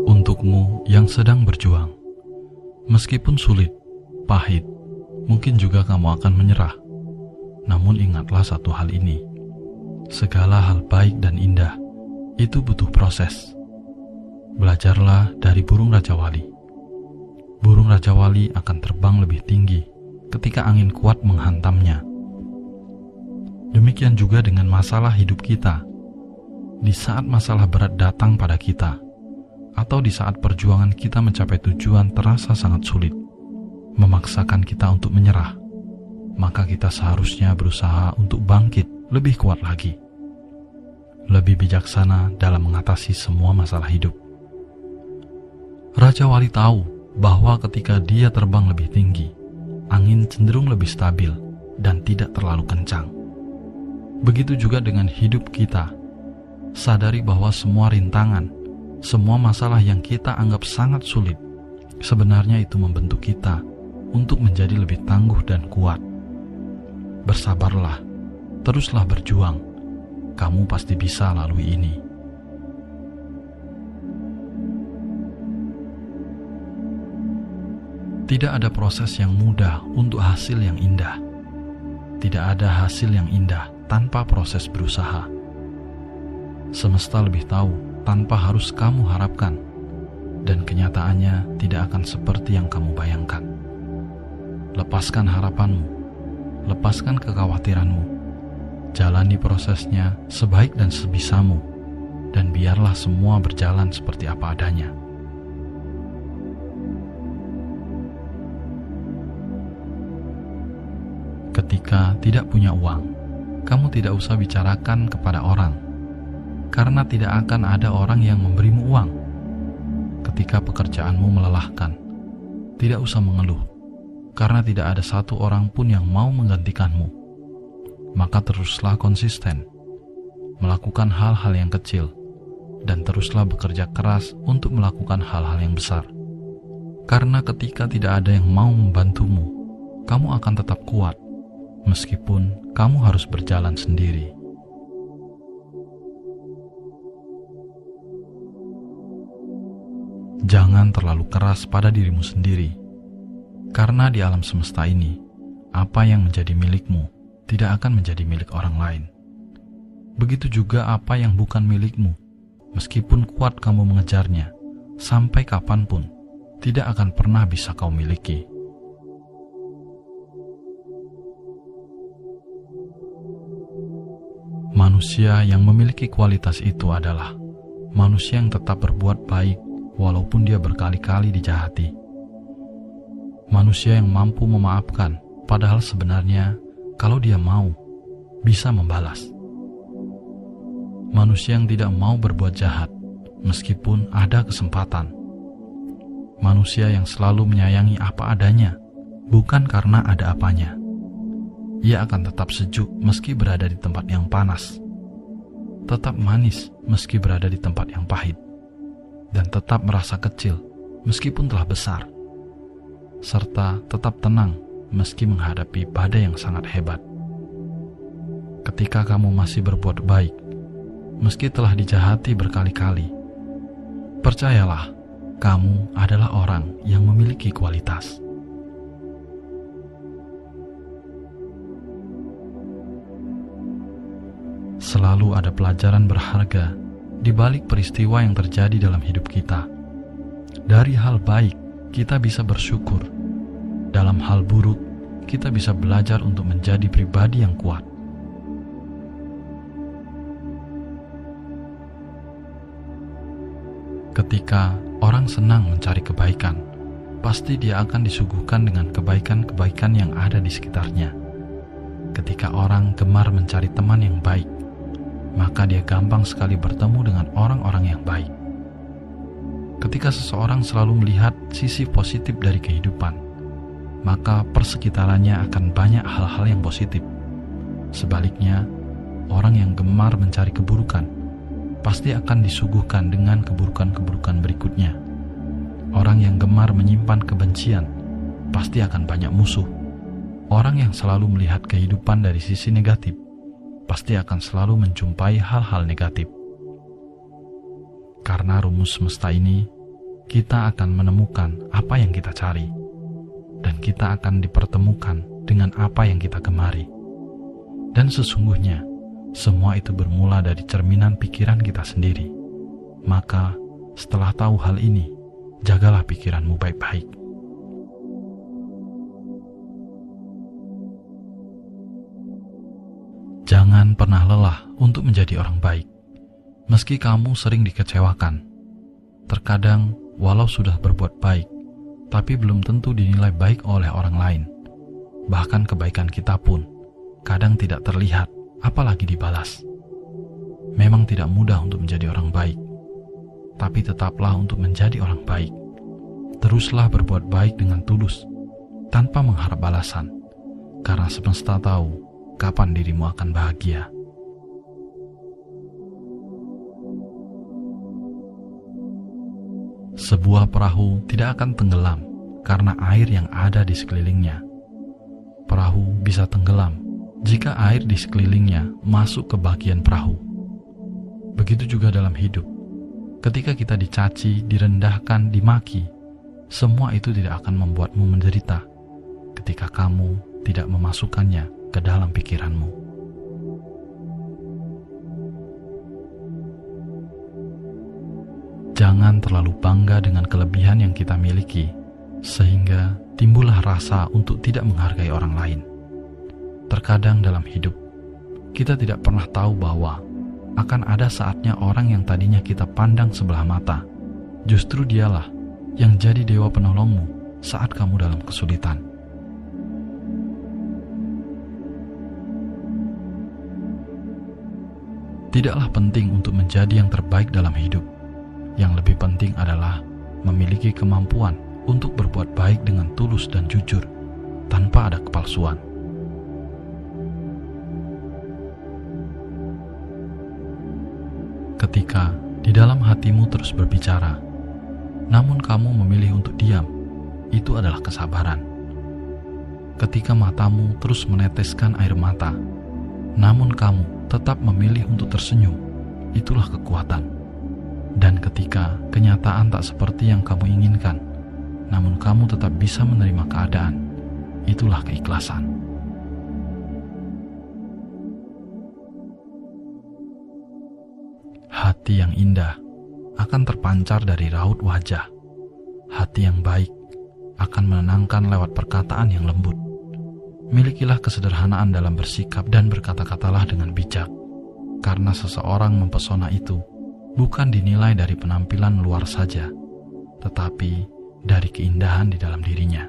Untukmu yang sedang berjuang, meskipun sulit, pahit, mungkin juga kamu akan menyerah. Namun ingatlah satu hal ini, segala hal baik dan indah itu butuh proses. Belajarlah dari burung Raja Wali. Burung Raja Wali akan terbang lebih tinggi ketika angin kuat menghantamnya. Demikian juga dengan masalah hidup kita. Di saat masalah berat datang pada kita, atau di saat perjuangan kita mencapai tujuan terasa sangat sulit, memaksakan kita untuk menyerah, maka kita seharusnya berusaha untuk bangkit lebih kuat lagi, lebih bijaksana dalam mengatasi semua masalah hidup. Raja Wali tahu bahwa ketika dia terbang lebih tinggi, angin cenderung lebih stabil dan tidak terlalu kencang. Begitu juga dengan hidup kita. Sadari bahwa semua rintangan, semua masalah yang kita anggap sangat sulit, sebenarnya itu membentuk kita untuk menjadi lebih tangguh dan kuat. Bersabarlah, teruslah berjuang. Kamu pasti bisa lalui ini. Tidak ada proses yang mudah untuk hasil yang indah. Tidak ada hasil yang indah tanpa proses berusaha. Semesta lebih tahu tanpa harus kamu harapkan, dan kenyataannya tidak akan seperti yang kamu bayangkan. Lepaskan harapanmu, lepaskan kekhawatiranmu, jalani prosesnya sebaik dan sebisamu, dan biarlah semua berjalan seperti apa adanya. Ketika tidak punya uang, kamu tidak usah bicarakan kepada orang, karena tidak akan ada orang yang memberimu uang. Ketika pekerjaanmu melelahkan, tidak usah mengeluh, karena tidak ada satu orang pun yang mau menggantikanmu. Maka teruslah konsisten, melakukan hal-hal yang kecil, dan teruslah bekerja keras untuk melakukan hal-hal yang besar. Karena ketika tidak ada yang mau membantumu, kamu akan tetap kuat, meskipun kamu harus berjalan sendiri. Jangan terlalu keras pada dirimu sendiri, karena di alam semesta ini, apa yang menjadi milikmu tidak akan menjadi milik orang lain. Begitu juga apa yang bukan milikmu, meskipun kuat kamu mengejarnya, sampai kapanpun, tidak akan pernah bisa kau miliki. Manusia yang memiliki kualitas itu adalah manusia yang tetap berbuat baik walaupun dia berkali-kali dijahati. Manusia yang mampu memaafkan, padahal sebenarnya kalau dia mau, bisa membalas. Manusia yang tidak mau berbuat jahat, meskipun ada kesempatan. Manusia yang selalu menyayangi apa adanya, bukan karena ada apanya. Ia akan tetap sejuk meski berada di tempat yang panas, tetap manis meski berada di tempat yang pahit, dan tetap merasa kecil meskipun telah besar, serta tetap tenang meski menghadapi badai yang sangat hebat. Ketika kamu masih berbuat baik, meski telah dijahati berkali-kali, percayalah, kamu adalah orang yang memiliki kualitas. Selalu ada pelajaran berharga di balik peristiwa yang terjadi dalam hidup kita. Dari hal baik, kita bisa bersyukur. Dalam hal buruk, kita bisa belajar untuk menjadi pribadi yang kuat. Ketika orang senang mencari kebaikan, pasti dia akan disuguhkan dengan kebaikan-kebaikan yang ada di sekitarnya. Ketika orang gemar mencari teman yang baik, maka dia gampang sekali bertemu dengan orang-orang yang baik. Ketika seseorang selalu melihat sisi positif dari kehidupan, maka persekitarannya akan banyak hal-hal yang positif. Sebaliknya, orang yang gemar mencari keburukan, pasti akan disuguhkan dengan keburukan-keburukan berikutnya. Orang yang gemar menyimpan kebencian, pasti akan banyak musuh. Orang yang selalu melihat kehidupan dari sisi negatif, pasti akan selalu menjumpai hal-hal negatif. Karena rumus semesta ini, kita akan menemukan apa yang kita cari, dan kita akan dipertemukan dengan apa yang kita gemari. Dan sesungguhnya, semua itu bermula dari cerminan pikiran kita sendiri. Maka, setelah tahu hal ini, jagalah pikiranmu baik-baik. Jangan pernah lelah untuk menjadi orang baik, meski kamu sering dikecewakan. Terkadang, walau sudah berbuat baik, tapi belum tentu dinilai baik oleh orang lain. Bahkan kebaikan kita pun kadang tidak terlihat, apalagi dibalas. Memang tidak mudah untuk menjadi orang baik, tapi tetaplah untuk menjadi orang baik. Teruslah berbuat baik dengan tulus, tanpa mengharap balasan, karena semesta tahu kapan dirimu akan bahagia. Sebuah perahu tidak akan tenggelam karena air yang ada di sekelilingnya. Perahu bisa tenggelam jika air di sekelilingnya masuk ke bagian perahu. Begitu juga dalam hidup. Ketika kita dicaci, direndahkan, dimaki, semua itu tidak akan membuatmu menderita ketika kamu tidak memasukkannya ke dalam pikiranmu. Jangan terlalu bangga dengan kelebihan yang kita miliki, sehingga timbullah rasa untuk tidak menghargai orang lain. Terkadang dalam hidup, kita tidak pernah tahu bahwa akan ada saatnya orang yang tadinya kita pandang sebelah mata, justru dialah yang jadi dewa penolongmu saat kamu dalam kesulitan. Tidaklah penting untuk menjadi yang terbaik dalam hidup. Yang lebih penting adalah memiliki kemampuan untuk berbuat baik dengan tulus dan jujur, tanpa ada kepalsuan. Ketika di dalam hatimu terus berbicara, namun kamu memilih untuk diam, itu adalah kesabaran. Ketika matamu terus meneteskan air mata, namun kamu tetap memilih untuk tersenyum, itulah kekuatan. Dan ketika kenyataan tak seperti yang kamu inginkan, namun kamu tetap bisa menerima keadaan, itulah keikhlasan. Hati yang indah akan terpancar dari raut wajah. Hati yang baik akan menenangkan lewat perkataan yang lembut. Milikilah kesederhanaan dalam bersikap dan berkata-katalah dengan bijak, karena seseorang mempesona itu bukan dinilai dari penampilan luar saja, tetapi dari keindahan di dalam dirinya.